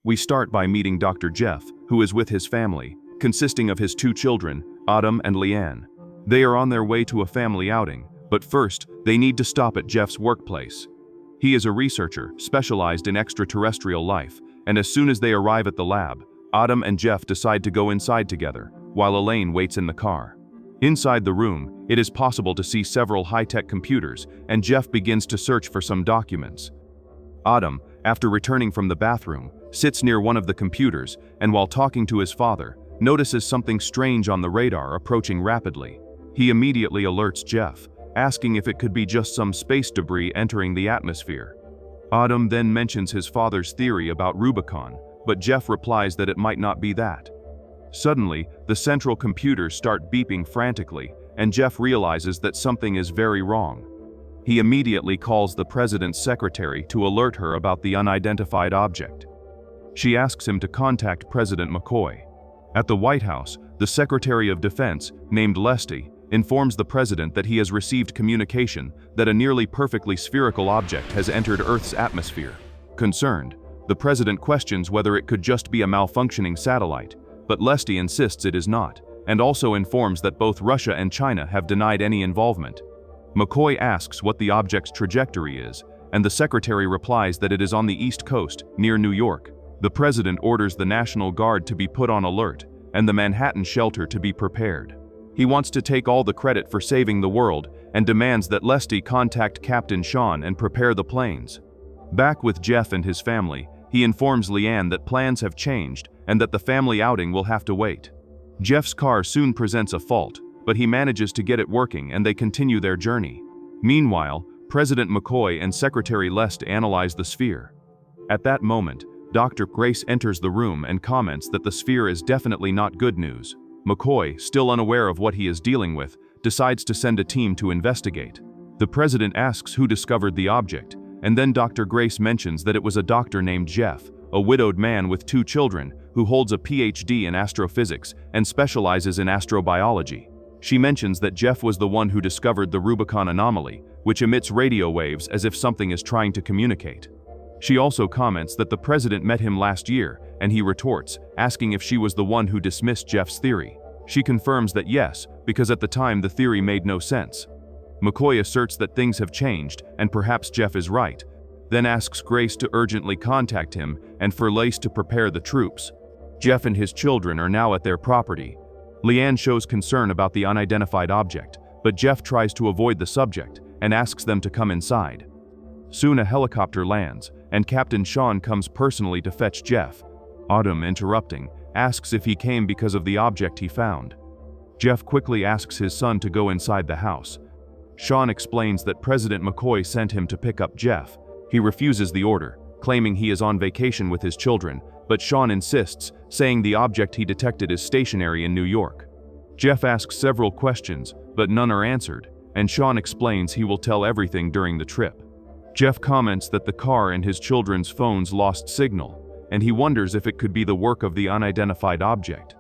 We start by meeting Dr. Jeff, who is with his family, consisting of his two children, Autumn and Leanne. They are on their way to a family outing, but first, they need to stop at Jeff's workplace. He is a researcher specialized in extraterrestrial life, and as soon as they arrive at the lab, Autumn and Jeff decide to go inside together, while Elaine waits in the car. Inside the room, it is possible to see several high-tech computers, and Jeff begins to search for some documents. Autumn, after returning from the bathroom, sits near one of the computers, and while talking to his father, notices something strange on the radar approaching rapidly. He immediately alerts Jeff, asking if it could be just some space debris entering the atmosphere. Autumn then mentions his father's theory about Rubicon, but Jeff replies that it might not be that. Suddenly, the central computers start beeping frantically, and Jeff realizes that something is very wrong. He immediately calls the president's secretary to alert her about the unidentified object. She asks him to contact President McCoy. At the White House, the Secretary of Defense, named Lesty, informs the president that he has received communication that a nearly perfectly spherical object has entered Earth's atmosphere. Concerned, the president questions whether it could just be a malfunctioning satellite, but Lesty insists it is not, and also informs that both Russia and China have denied any involvement. McCoy asks what the object's trajectory is, and the secretary replies that it is on the East Coast, near New York. The president orders the National Guard to be put on alert, and the Manhattan shelter to be prepared. He wants to take all the credit for saving the world, and demands that Lesty contact Captain Sean and prepare the planes. Back with Jeff and his family, he informs Leanne that plans have changed, and that the family outing will have to wait. Jeff's car soon presents a fault, but he manages to get it working and they continue their journey. Meanwhile, President McCoy and Secretary Lest analyze the sphere. At that moment, Dr. Grace enters the room and comments that the sphere is definitely not good news. McCoy, still unaware of what he is dealing with, decides to send a team to investigate. The president asks who discovered the object, and then Dr. Grace mentions that it was a doctor named Jeff, a widowed man with two children, who holds a PhD in astrophysics and specializes in astrobiology. She mentions that Jeff was the one who discovered the Rubicon anomaly, which emits radio waves as if something is trying to communicate. She also comments that the president met him last year, and he retorts, asking if she was the one who dismissed Jeff's theory. She confirms that yes, because at the time the theory made no sense. McCoy asserts that things have changed, and perhaps Jeff is right, then asks Grace to urgently contact him and for Lace to prepare the troops. Jeff and his children are now at their property. Leanne shows concern about the unidentified object, but Jeff tries to avoid the subject and asks them to come inside. Soon a helicopter lands, and Captain Sean comes personally to fetch Jeff. Autumn, interrupting, asks if he came because of the object he found. Jeff quickly asks his son to go inside the house. Sean explains that President McCoy sent him to pick up Jeff. He refuses the order, claiming he is on vacation with his children, but Sean insists, saying the object he detected is stationary in New York. Jeff asks several questions, but none are answered, and Sean explains he will tell everything during the trip. Jeff comments that the car and his children's phones lost signal, and he wonders if it could be the work of the unidentified object.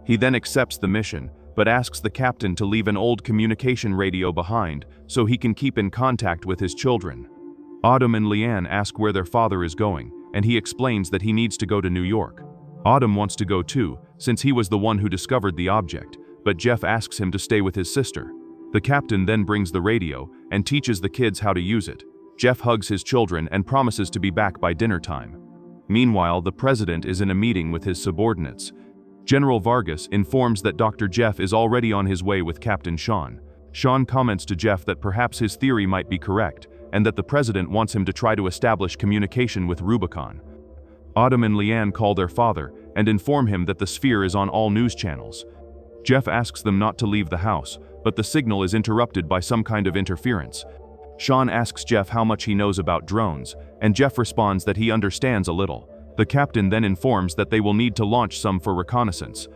He then accepts the mission, but asks the captain to leave an old communication radio behind so he can keep in contact with his children. Autumn and Leanne ask where their father is going, and he explains that he needs to go to New York. Autumn wants to go too, since he was the one who discovered the object, but Jeff asks him to stay with his sister. The captain then brings the radio and teaches the kids how to use it. Jeff hugs his children and promises to be back by dinner time. Meanwhile, the president is in a meeting with his subordinates. General Vargas informs that Dr. Jeff is already on his way with Captain Sean. Sean comments to Jeff that perhaps his theory might be correct, and that the president wants him to try to establish communication with Rubicon. Autumn and Leanne call their father and inform him that the sphere is on all news channels. Jeff asks them not to leave the house, but the signal is interrupted by some kind of interference. Sean asks Jeff how much he knows about drones, and Jeff responds that he understands a little. The captain then informs that they will need to launch some for reconnaissance.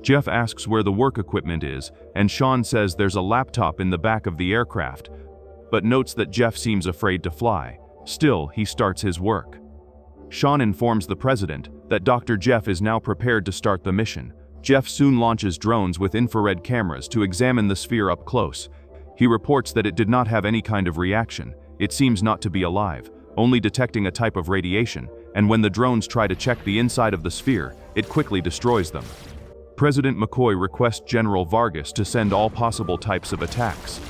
Jeff asks where the work equipment is, and Sean says there's a laptop in the back of the aircraft, but notes that Jeff seems afraid to fly. Still, he starts his work. Sean informs the president that Dr. Jeff is now prepared to start the mission. Jeff soon launches drones with infrared cameras to examine the sphere up close. He reports that it did not have any kind of reaction. It seems not to be alive, only detecting a type of radiation, and when the drones try to check the inside of the sphere, it quickly destroys them. President McCoy requests General Vargas to send all possible types of attacks.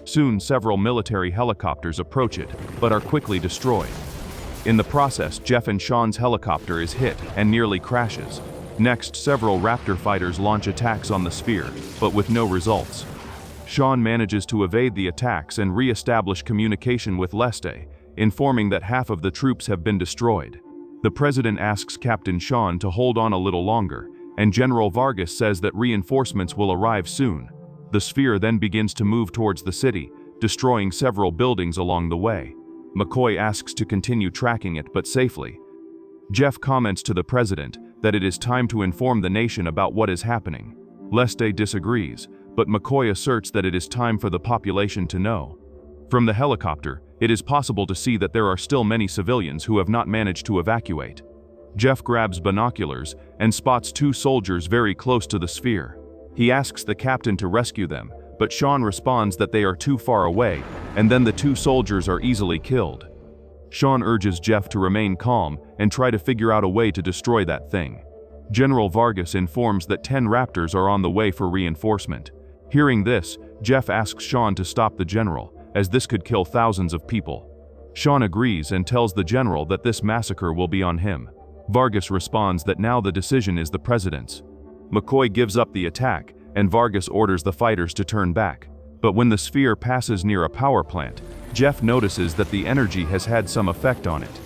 Soon, several military helicopters approach it, but are quickly destroyed. In the process, Jeff and Sean's helicopter is hit and nearly crashes. Next, several Raptor fighters launch attacks on the sphere, but with no results. Sean manages to evade the attacks and re-establish communication with Leste, informing that half of the troops have been destroyed. The president asks Captain Sean to hold on a little longer, and General Vargas says that reinforcements will arrive soon. The sphere then begins to move towards the city, destroying several buildings along the way. McCoy asks to continue tracking it, but safely. Jeff comments to the president that it is time to inform the nation about what is happening. Leste disagrees, but McCoy asserts that it is time for the population to know. From the helicopter, it is possible to see that there are still many civilians who have not managed to evacuate. Jeff grabs binoculars and spots two soldiers very close to the sphere. He asks the captain to rescue them, but Sean responds that they are too far away, and then the two soldiers are easily killed. Sean urges Jeff to remain calm and try to figure out a way to destroy that thing. General Vargas informs that 10 Raptors are on the way for reinforcement. Hearing this, Jeff asks Sean to stop the general, as this could kill thousands of people. Sean agrees and tells the general that this massacre will be on him. Vargas responds that now the decision is the president's. McCoy gives up the attack, and Vargas orders the fighters to turn back. But when the sphere passes near a power plant, Jeff notices that the energy has had some effect on it.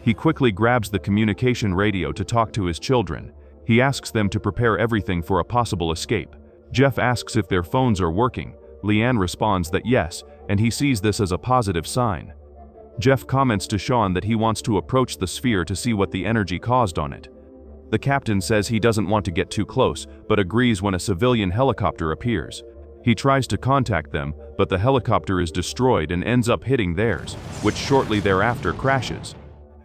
He quickly grabs the communication radio to talk to his children. He asks them to prepare everything for a possible escape. Jeff asks if their phones are working. Leanne responds that yes, and he sees this as a positive sign. Jeff comments to Sean that he wants to approach the sphere to see what the energy caused on it. The captain says he doesn't want to get too close, but agrees when a civilian helicopter appears. He tries to contact them, but the helicopter is destroyed and ends up hitting theirs, which shortly thereafter crashes.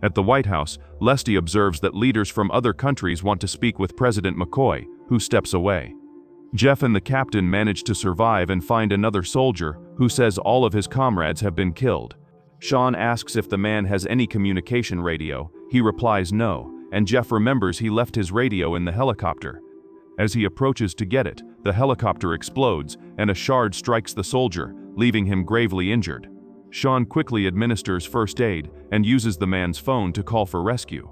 At the White House, Leste observes that leaders from other countries want to speak with President McCoy, who steps away. Jeff and the captain manage to survive and find another soldier, who says all of his comrades have been killed. Sean asks if the man has any communication radio. He replies no, and Jeff remembers he left his radio in the helicopter. As he approaches to get it, the helicopter explodes, and a shard strikes the soldier, leaving him gravely injured. Sean quickly administers first aid and uses the man's phone to call for rescue.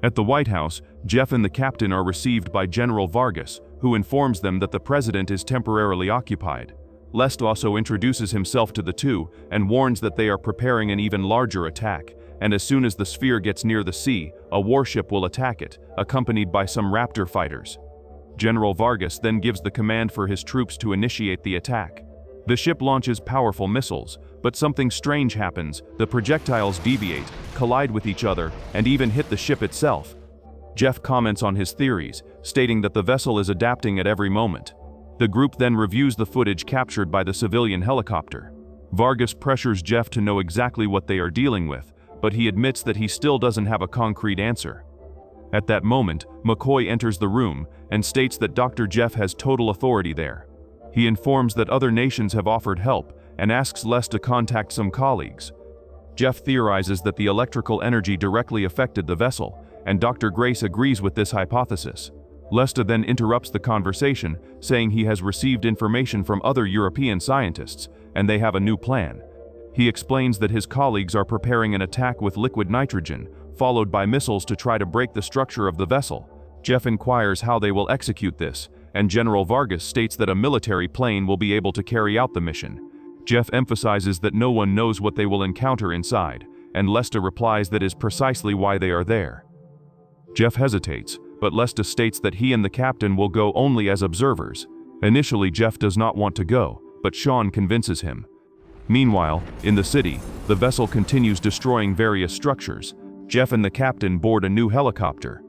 At the White House, Jeff and the captain are received by General Vargas, who informs them that the president is temporarily occupied. Leste also introduces himself to the two and warns that they are preparing an even larger attack, and as soon as the sphere gets near the sea, a warship will attack it, accompanied by some Raptor fighters. General Vargas then gives the command for his troops to initiate the attack. The ship launches powerful missiles, but something strange happens. The projectiles deviate, collide with each other, and even hit the ship itself. Jeff comments on his theories, stating that the vessel is adapting at every moment. The group then reviews the footage captured by the civilian helicopter. Vargas pressures Jeff to know exactly what they are dealing with, but he admits that he still doesn't have a concrete answer. At that moment, McCoy enters the room and states that Dr. Jeff has total authority there. He informs that other nations have offered help and asks Les to contact some colleagues. Jeff theorizes that the electrical energy directly affected the vessel, and Dr. Grace agrees with this hypothesis. Leste then interrupts the conversation, saying he has received information from other European scientists, and they have a new plan. He explains that his colleagues are preparing an attack with liquid nitrogen, followed by missiles to try to break the structure of the vessel. Jeff inquires how they will execute this, and General Vargas states that a military plane will be able to carry out the mission. Jeff emphasizes that no one knows what they will encounter inside, and Leste replies that is precisely why they are there. Jeff hesitates, but Leste states that he and the captain will go only as observers. Initially, Jeff does not want to go, but Sean convinces him. Meanwhile, in the city, the vessel continues destroying various structures. Jeff and the captain board a new helicopter.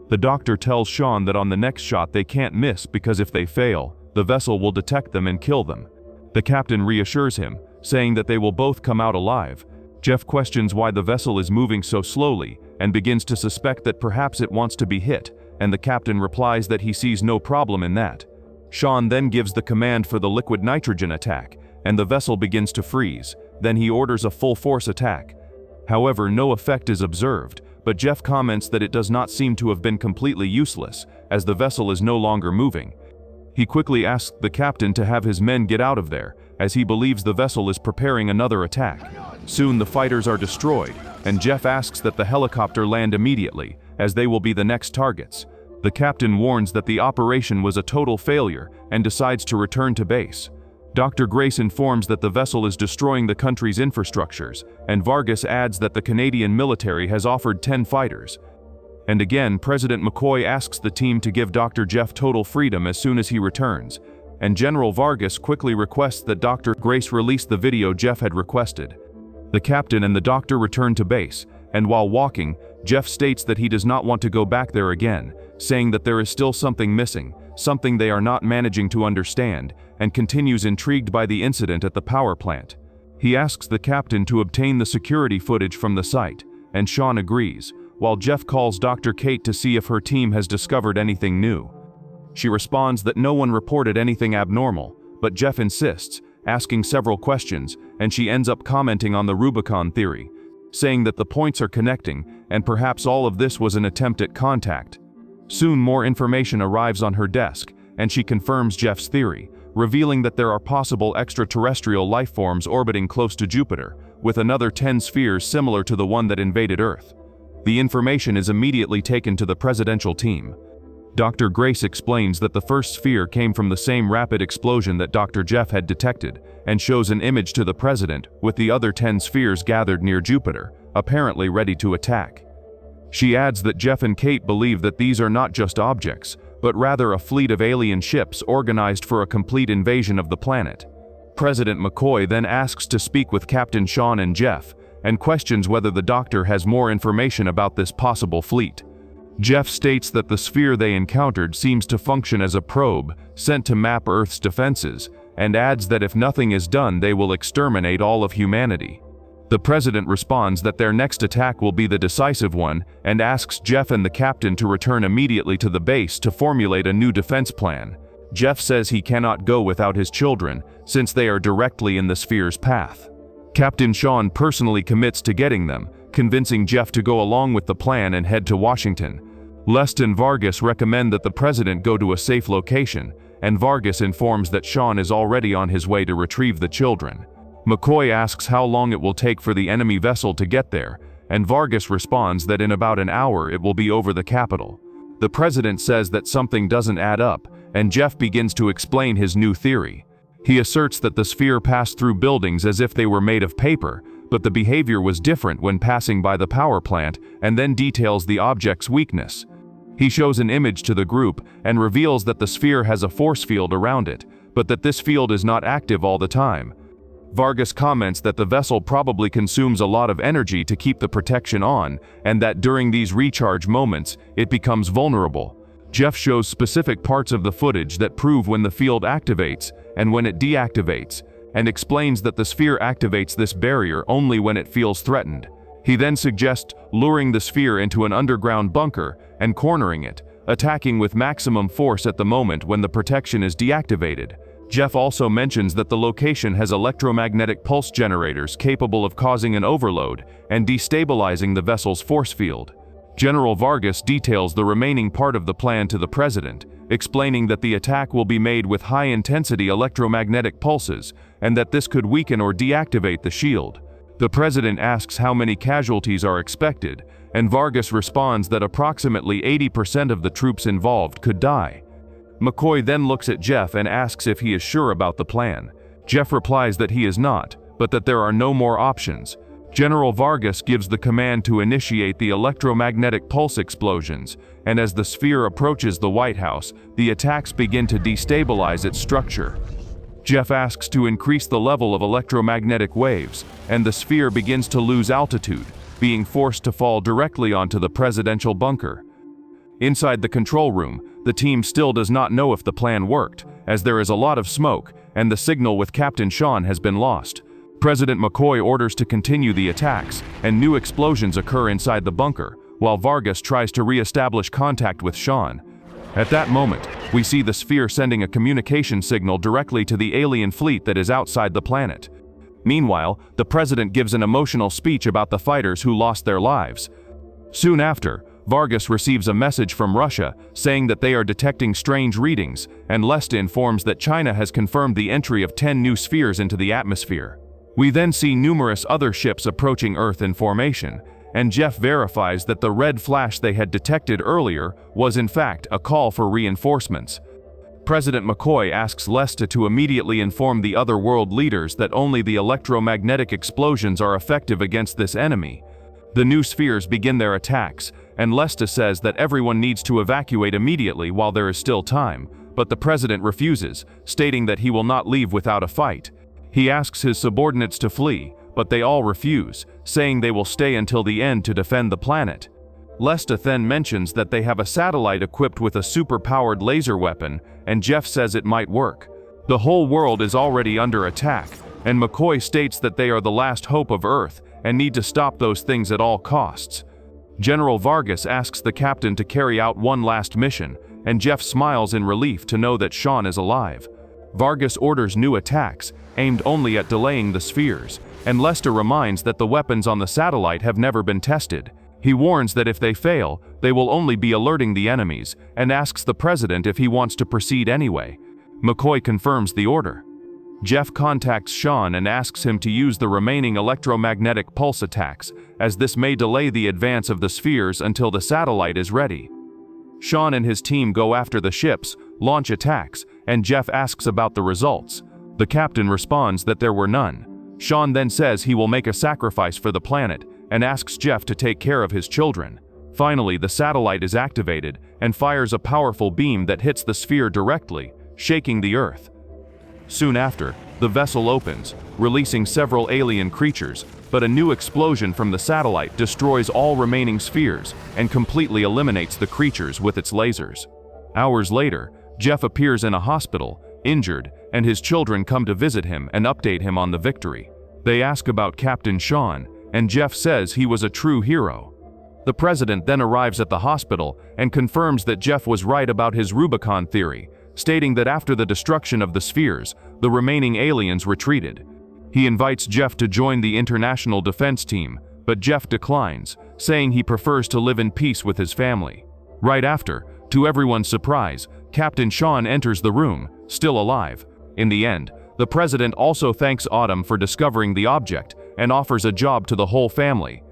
The doctor tells Sean that on the next shot they can't miss because if they fail, the vessel will detect them and kill them. The captain reassures him, saying that they will both come out alive. Jeff questions why the vessel is moving so slowly and begins to suspect that perhaps it wants to be hit, and the captain replies that he sees no problem in that. Sean then gives the command for the liquid nitrogen attack, and the vessel begins to freeze. Then he orders a full-force attack. However, no effect is observed, but Jeff comments that it does not seem to have been completely useless, as the vessel is no longer moving. He quickly asks the captain to have his men get out of there, as he believes the vessel is preparing another attack. Soon the fighters are destroyed, and Jeff asks that the helicopter land immediately, as they will be the next targets. The captain warns that the operation was a total failure and decides to return to base. Dr. Grace informs that the vessel is destroying the country's infrastructures, and Vargas adds that the Canadian military has offered 10 fighters. And again, President McCoy asks the team to give Dr. Jeff total freedom as soon as he returns, and General Vargas quickly requests that Dr. Grace release the video Jeff had requested. The captain and the doctor return to base, and while walking, Jeff states that he does not want to go back there again, saying that there is still something missing, something they are not managing to understand, and continues intrigued by the incident at the power plant. He asks the captain to obtain the security footage from the site, and Sean agrees, while Jeff calls Dr. Kate to see if her team has discovered anything new. She responds that no one reported anything abnormal, but Jeff insists, asking several questions, and she ends up commenting on the Rubicon theory, saying that the points are connecting, and perhaps all of this was an attempt at contact. Soon more information arrives on her desk, and she confirms Jeff's theory, revealing that there are possible extraterrestrial life forms orbiting close to Jupiter, with another 10 spheres similar to the one that invaded Earth. The information is immediately taken to the presidential team. Dr. Grace explains that the first sphere came from the same rapid explosion that Dr. Jeff had detected, and shows an image to the president with the other 10 spheres gathered near Jupiter, apparently ready to attack. She adds that Jeff and Kate believe that these are not just objects, but rather a fleet of alien ships organized for a complete invasion of the planet. President McCoy then asks to speak with Captain Sean and Jeff, and questions whether the doctor has more information about this possible fleet. Jeff states that the sphere they encountered seems to function as a probe sent to map Earth's defenses, and adds that if nothing is done, they will exterminate all of humanity. The president responds that their next attack will be the decisive one, and asks Jeff and the captain to return immediately to the base to formulate a new defense plan. Jeff says he cannot go without his children, since they are directly in the sphere's path. Captain Sean personally commits to getting them, convincing Jeff to go along with the plan and head to Washington. Lest and Vargas recommend that the president go to a safe location, and Vargas informs that Sean is already on his way to retrieve the children. McCoy asks how long it will take for the enemy vessel to get there, and Vargas responds that in about an hour it will be over the capital. The president says that something doesn't add up, and Jeff begins to explain his new theory. He asserts that the sphere passed through buildings as if they were made of paper, but the behavior was different when passing by the power plant, and then details the object's weakness. He shows an image to the group and reveals that the sphere has a force field around it, but that this field is not active all the time. Vargas comments that the vessel probably consumes a lot of energy to keep the protection on, and that during these recharge moments, it becomes vulnerable. Jeff shows specific parts of the footage that prove when the field activates and when it deactivates, and explains that the sphere activates this barrier only when it feels threatened. He then suggests luring the sphere into an underground bunker and cornering it, attacking with maximum force at the moment when the protection is deactivated. Jeff also mentions that the location has electromagnetic pulse generators capable of causing an overload and destabilizing the vessel's force field. General Vargas details the remaining part of the plan to the president, explaining that the attack will be made with high-intensity electromagnetic pulses and that this could weaken or deactivate the shield. The president asks how many casualties are expected, and Vargas responds that approximately 80% of the troops involved could die. McCoy then looks at Jeff and asks if he is sure about the plan. Jeff replies that he is not, but that there are no more options. General Vargas gives the command to initiate the electromagnetic pulse explosions, and as the sphere approaches the White House, the attacks begin to destabilize its structure. Jeff asks to increase the level of electromagnetic waves, and the sphere begins to lose altitude, being forced to fall directly onto the presidential bunker. Inside the control room, the team still does not know if the plan worked, as there is a lot of smoke, and the signal with Captain Sean has been lost. President McCoy orders to continue the attacks, and new explosions occur inside the bunker, while Vargas tries to re-establish contact with Sean. At that moment, we see the sphere sending a communication signal directly to the alien fleet that is outside the planet. Meanwhile, the president gives an emotional speech about the fighters who lost their lives. Soon after, Vargas receives a message from Russia saying that they are detecting strange readings, and Lesta informs that China has confirmed the entry of 10 new spheres into the atmosphere. We then see numerous other ships approaching Earth in formation, and Jeff verifies that the red flash they had detected earlier was in fact a call for reinforcements. President McCoy asks Lesta to immediately inform the other world leaders that only the electromagnetic explosions are effective against this enemy. The new spheres begin their attacks, and Lesta says that everyone needs to evacuate immediately while there is still time, but the president refuses, stating that he will not leave without a fight. He asks his subordinates to flee, but they all refuse, saying they will stay until the end to defend the planet. Lesta then mentions that they have a satellite equipped with a super-powered laser weapon, and Jeff says it might work. The whole world is already under attack, and McCoy states that they are the last hope of Earth and need to stop those things at all costs. General Vargas asks the captain to carry out one last mission, and Jeff smiles in relief to know that Sean is alive. Vargas orders new attacks, aimed only at delaying the spheres, and Lesta reminds that the weapons on the satellite have never been tested. He warns that if they fail, they will only be alerting the enemies, and asks the president if he wants to proceed anyway. McCoy confirms the order. Jeff contacts Sean and asks him to use the remaining electromagnetic pulse attacks, as this may delay the advance of the spheres until the satellite is ready. Sean and his team go after the ships, launch attacks, and Jeff asks about the results. The captain responds that there were none. Sean then says he will make a sacrifice for the planet, and asks Jeff to take care of his children. Finally, the satellite is activated and fires a powerful beam that hits the sphere directly, shaking the Earth. Soon after, the vessel opens, releasing several alien creatures, but a new explosion from the satellite destroys all remaining spheres and completely eliminates the creatures with its lasers. Hours later, Jeff appears in a hospital, injured, and his children come to visit him and update him on the victory. They ask about Captain Sean, and Jeff says he was a true hero. The president then arrives at the hospital and confirms that Jeff was right about his Rubicon theory, stating that after the destruction of the spheres, the remaining aliens retreated. He invites Jeff to join the international defense team, but Jeff declines, saying he prefers to live in peace with his family. Right after, to everyone's surprise, Captain Sean enters the room, still alive. In the end, the president also thanks Autumn for discovering the object and offers a job to the whole family,